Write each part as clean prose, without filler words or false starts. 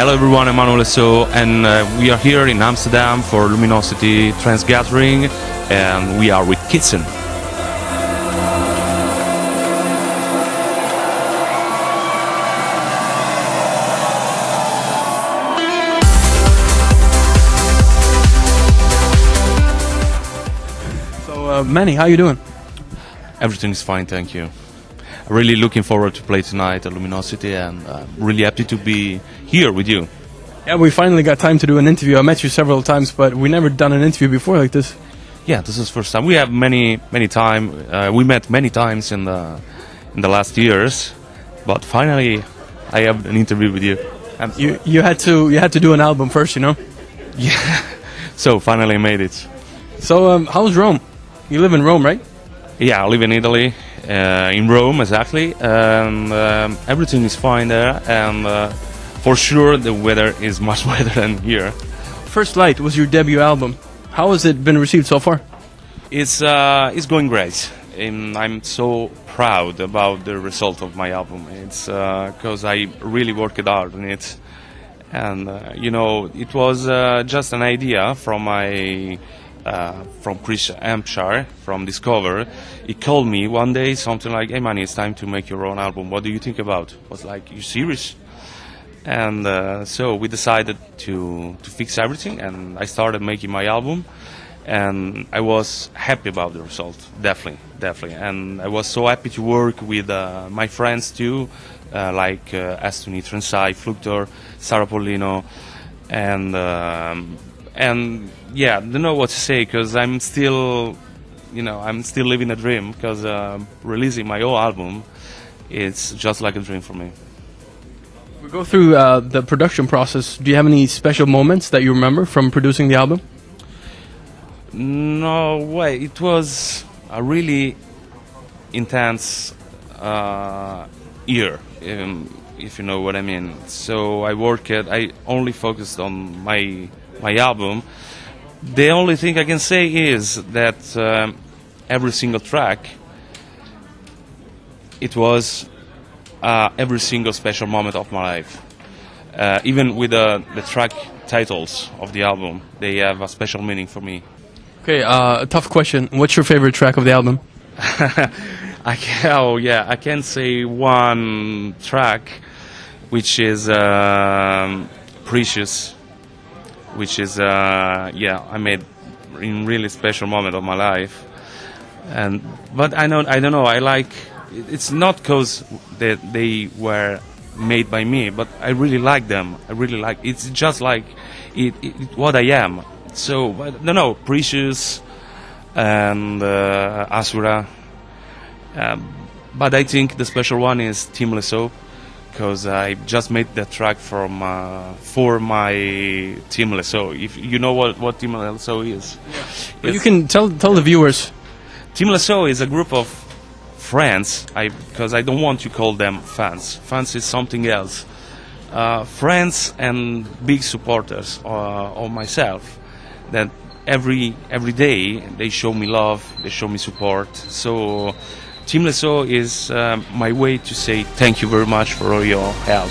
Hello everyone, I'm Manuel le Saux, and we are here in Amsterdam for Luminosity Trance Gathering, and we are with Kidson. So, Manny, how you doing? Everything's fine, thank you. Really looking forward to play tonight at Luminosity, and really happy to be here with you. Yeah, we finally got time to do an interview. I met you several times, but we never done an interview before like this. Yeah, this is first time. We have many time. We met many times in the last years, but finally, I have an interview with you. You had to do an album first, you know. Yeah. So finally, I made it. So, how's Rome? You live in Rome, right? Yeah, I live in Italy, in Rome exactly, and everything is fine there, and for sure the weather is much better than here. First Light was your debut album. How has it been received so far? It's going great, and I'm so proud about the result of my album. It's because I really worked hard on it, and it was just an idea from from Chris Hampshire from Discover. He called me one day, something like, "Hey Manny, it's time to make your own album. What do you think about?" I was like, "You serious?" And so we decided to fix everything, and I started making my album, and I was happy about the result, definitely. And I was so happy to work with my friends too, like Astoni Trensai, Fluctor, Sarah Pollino, and yeah, I don't know what to say, because I'm still living a dream, because releasing my own album, it's just like a dream for me. We go through the production process. Do you have any special moments that you remember from producing the album? No way. It was a really intense year, if you know what I mean. So I only focused on my album. The only thing I can say is that every single track, it was every single special moment of my life. Even with the track titles of the album, they have a special meaning for me. Okay, a tough question. What's your favorite track of the album? I can say one track, which is Precious, which is I made in really special moment of my life. But I don't know. I like. It's not because they were made by me, but I really like them. I really like. It's just like what I am. So I don't know. Precious and Asura. But I think the special one is Manuel le Saux, because I just made that track for my Manuel le Saux. If you know what Manuel le Saux is, yeah. You can tell the viewers. Manuel le Saux is a group of friends, because I don't want to call them fans. Fans is something else. Friends and big supporters of myself. That every day they show me love, they show me support. So Manuel le Saux is my way to say thank you very much for all your help.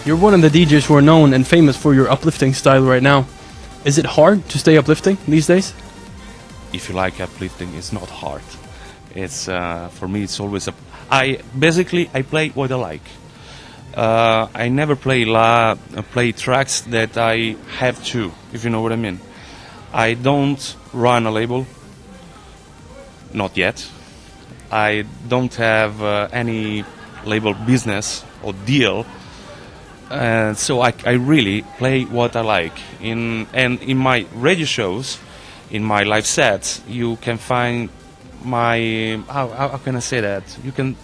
You're one of the DJs who are known and famous for your uplifting style right now. Is it hard to stay uplifting these days? If you like uplifting, it's not hard. It's for me. It's always I play what I like. I never play tracks that I have to. If you know what I mean. I don't run a label. Not yet. I don't have any label business or deal. So I really play what I like. In my radio shows, in my live sets, you can find my how can I say that?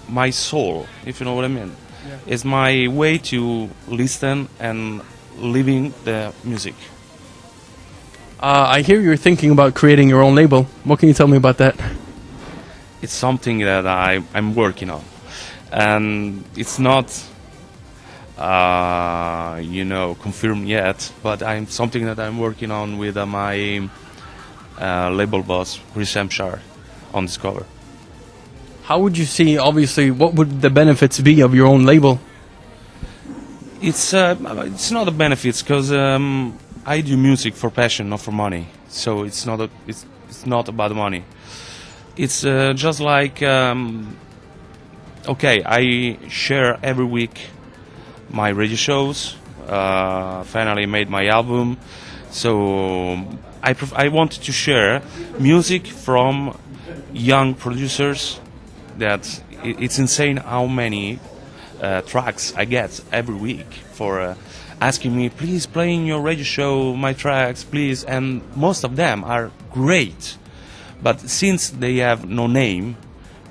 My soul, if you know what I mean. Yeah. It's my way to listen and living the music. I hear you're thinking about creating your own label. What can you tell me about that? It's something that I'm working on, and it's not confirmed yet, but something that I'm working on with my label boss Chris Hampshire on Discover. How would you see, obviously, what would the benefits be of your own label? It's not the benefits, because I do music for passion, not for money. So it's not about the money. It's just like I share every week my radio shows. Finally made my album, so I wanted to share music from young producers. That it's insane how many tracks I get every week for asking me, please play in your radio show my tracks, please. And most of them are great, but since they have no name,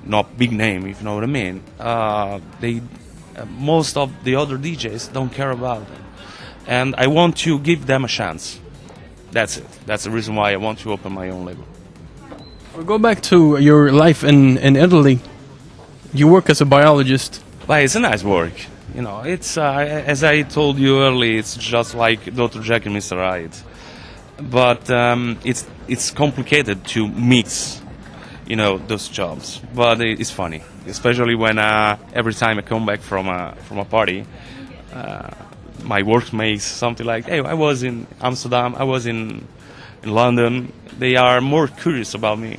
not big name, if you know what I mean, most of the other DJs don't care about them, and I want to give them a chance. That's it. That's the reason why I want to open my own label. We'll go back to your life in Italy. You work as a biologist. But it's a nice work. It's as I told you earlier, it's just like Dr. Jekyll and Mr. Hyde. But it's complicated to mix, those jobs. But it's funny, especially when every time I come back from a party, my workmates something like, "Hey, I was in Amsterdam, I was in London." They are more curious about me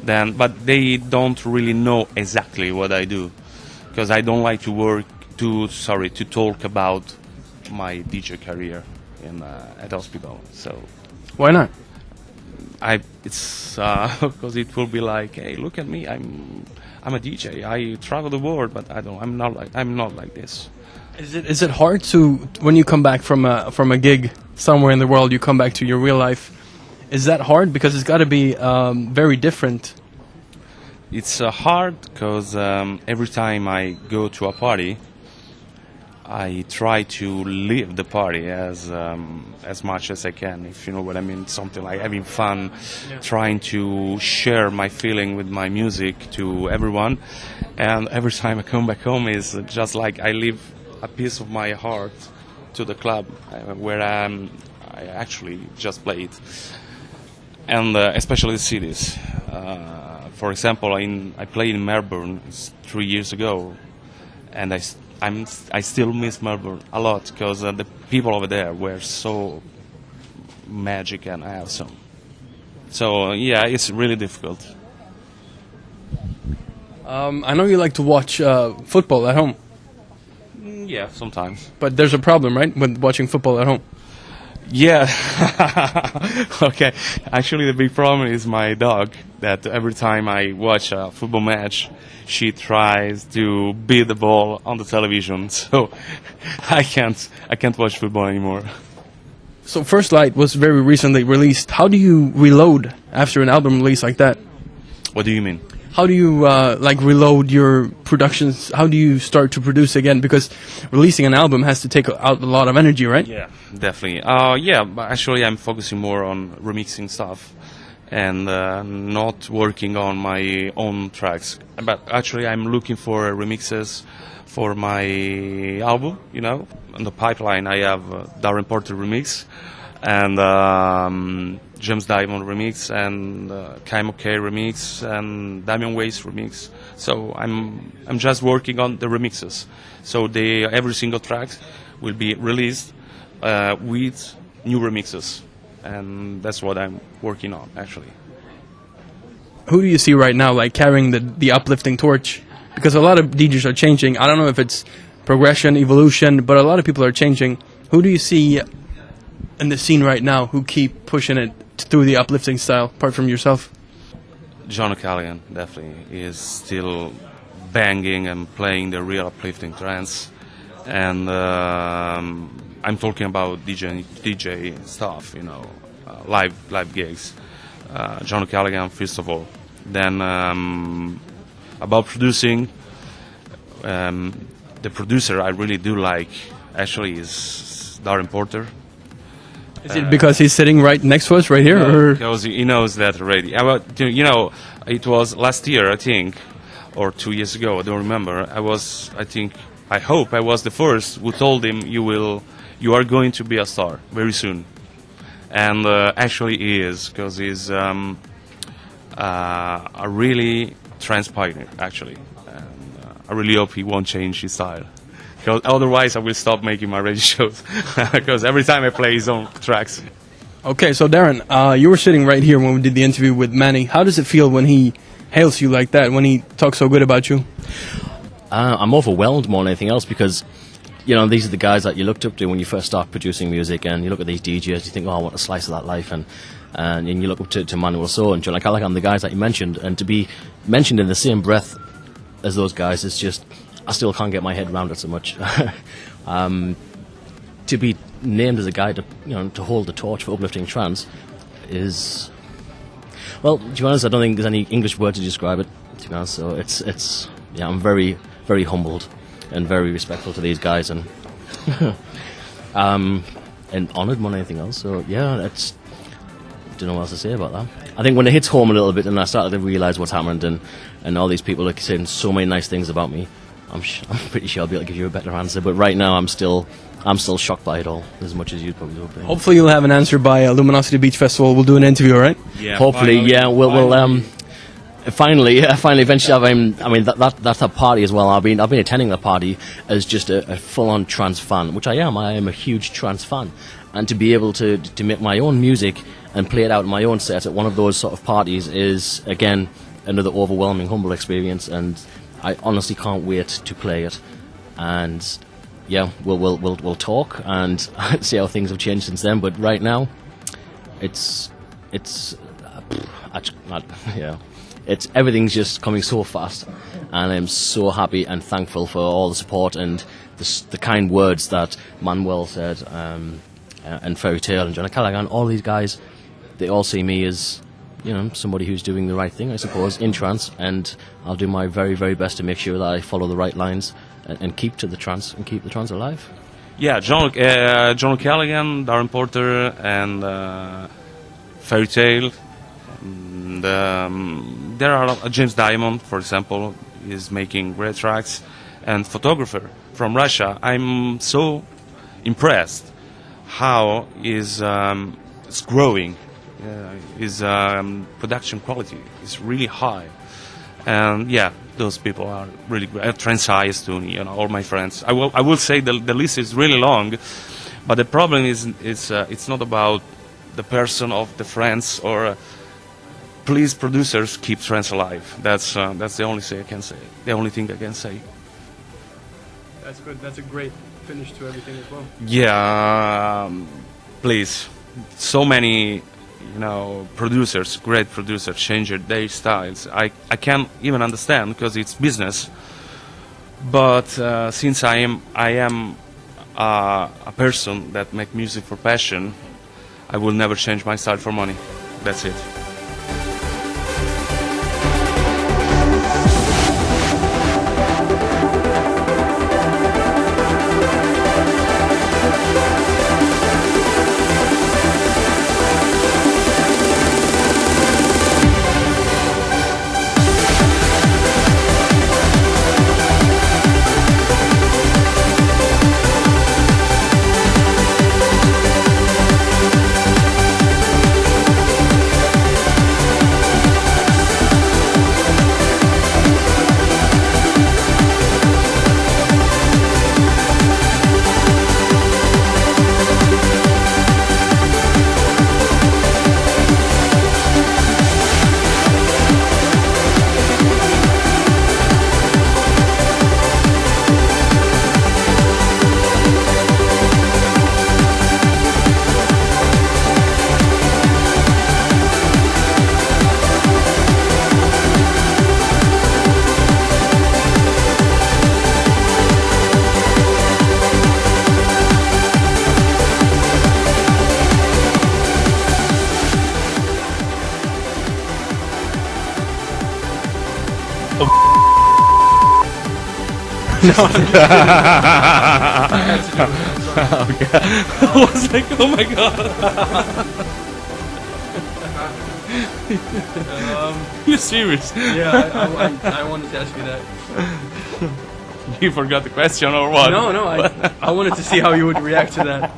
but they don't really know exactly what I do, because I don't like to talk about my DJ career at hospital. So why not? It's because it will be like, hey, look at me, I'm a DJ. I travel the world, but I'm not like this. Is it hard to, when you come back from a gig somewhere in the world, you come back to your real life? Is that hard? Because it's got to be very different. It's hard because every time I go to a party, I try to live the party as much as I can, if you know what I mean. Something like having fun, trying to share my feeling with my music to everyone. And every time I come back home, is just like I leave a piece of my heart to the club where I actually just played. And especially the cities. For example, I played in Melbourne 3 years ago, and I still miss Melbourne a lot, because the people over there were so magic and awesome. So it's really difficult. I know you like to watch football at home. Yeah, sometimes. But there's a problem, right, with watching football at home? Yeah. Okay. Actually, the big problem is my dog, that every time I watch a football match, she tries to beat the ball on the television. So I can't watch football anymore. So First Light was very recently released. How do you reload after an album release like that? What do you mean? How do you reload your productions? How do you start to produce again? Because releasing an album has to take out a lot of energy, right? Yeah, definitely. But actually I'm focusing more on remixing stuff and not working on my own tracks. But actually I'm looking for remixes for my album, On the pipeline I have Darren Porter remix and James Diamond remix and Kaimo K remix and Damian Weiss remix. So I'm just working on the remixes. So every single track will be released with new remixes, and that's what I'm working on actually. Who do you see right now carrying the uplifting torch? Because a lot of DJs are changing. I don't know if it's progression, evolution, but a lot of people are changing. Who do you see in the scene right now who keep pushing it through the uplifting style, apart from yourself? John O'Callaghan definitely is still banging and playing the real uplifting trance, and I'm talking about DJ stuff, live gigs. John O'Callaghan first of all. Then about producing, the producer I really do like actually is Darren Porter. Is it because he's sitting right next to us, right here? Or? Because he knows that already. You know, it was last year, I think, or 2 years ago. I don't remember. I hope I was the first who told him you are going to be a star very soon, and actually he is, because he's a really trance pioneer, actually. And I really hope he won't change his style. Because otherwise I will stop making my radio shows, because every time I play his own tracks. Okay, so Darren, you were sitting right here when we did the interview with Manny. How does it feel when he hails you like that, when he talks so good about you? I'm overwhelmed more than anything else, because, you know, these are the guys that you looked up to when you first start producing music, and you look at these DJs, you think, oh, I want a slice of that life, and you look up to Manuel le Saux and John Callaghan, the guys that you mentioned, and to be mentioned in the same breath as those guys, it's just, I still can't get my head around it so much. To be named as a guy to hold the torch for uplifting trance is, well, to be honest, I don't think there's any English word to describe it, to be honest. So it's I'm very, very humbled and very respectful to these guys, and and honoured more than anything else. So yeah, don't know what else to say about that. I think when it hits home a little bit and I started to realise what's happened, and all these people are saying so many nice things about me, I'm pretty sure I'll be able to give you a better answer. But right now I'm still shocked by it all, as much as you probably will be. Hopefully you'll have an answer by Luminosity Beach Festival. We'll do an interview, all right? Yeah. Hopefully, finally, yeah. Finally, eventually. I mean, that's a party as well. I've been attending that party as just a full-on trance fan, which I am. I am a huge trance fan, and to be able to make my own music and play it out in my own set at one of those sort of parties is, again, another overwhelming, humble experience, and I honestly can't wait to play it. And yeah, we'll talk and see how things have changed since then. But right now, it's everything's just coming so fast, and I'm so happy and thankful for all the support and the kind words that Manuel said, and Fairy Tale and John Callaghan. All these guys, they all see me as, you know, somebody who's doing the right thing, I suppose, in trance, and I'll do my very, very best to make sure that I follow the right lines and keep to the trance and keep the trance alive. Yeah, John Callaghan, Darren Porter, and Fairy Tale. And, there are James Diamond, for example, is making great tracks, and photographer from Russia. I'm so impressed how is it's growing. His production quality is really high, and yeah, those people are really great. Trance Highest too, you know, all my friends. I will say the list is really long, but the problem is it's not about the person of the friends or. Please, producers, keep trance alive. That's the only thing I can say. The only thing I can say. That's good. That's a great finish to everything as well. Yeah, please. So many, you know, producers, great producers, change their styles. I can't even understand, because it's business. But since I am a person that make music for passion, I will never change my style for money. That's it. No. I was like, oh my god. You serious? Yeah, I wanted to ask you that. You forgot the question or what? No, I wanted to see how you would react to that.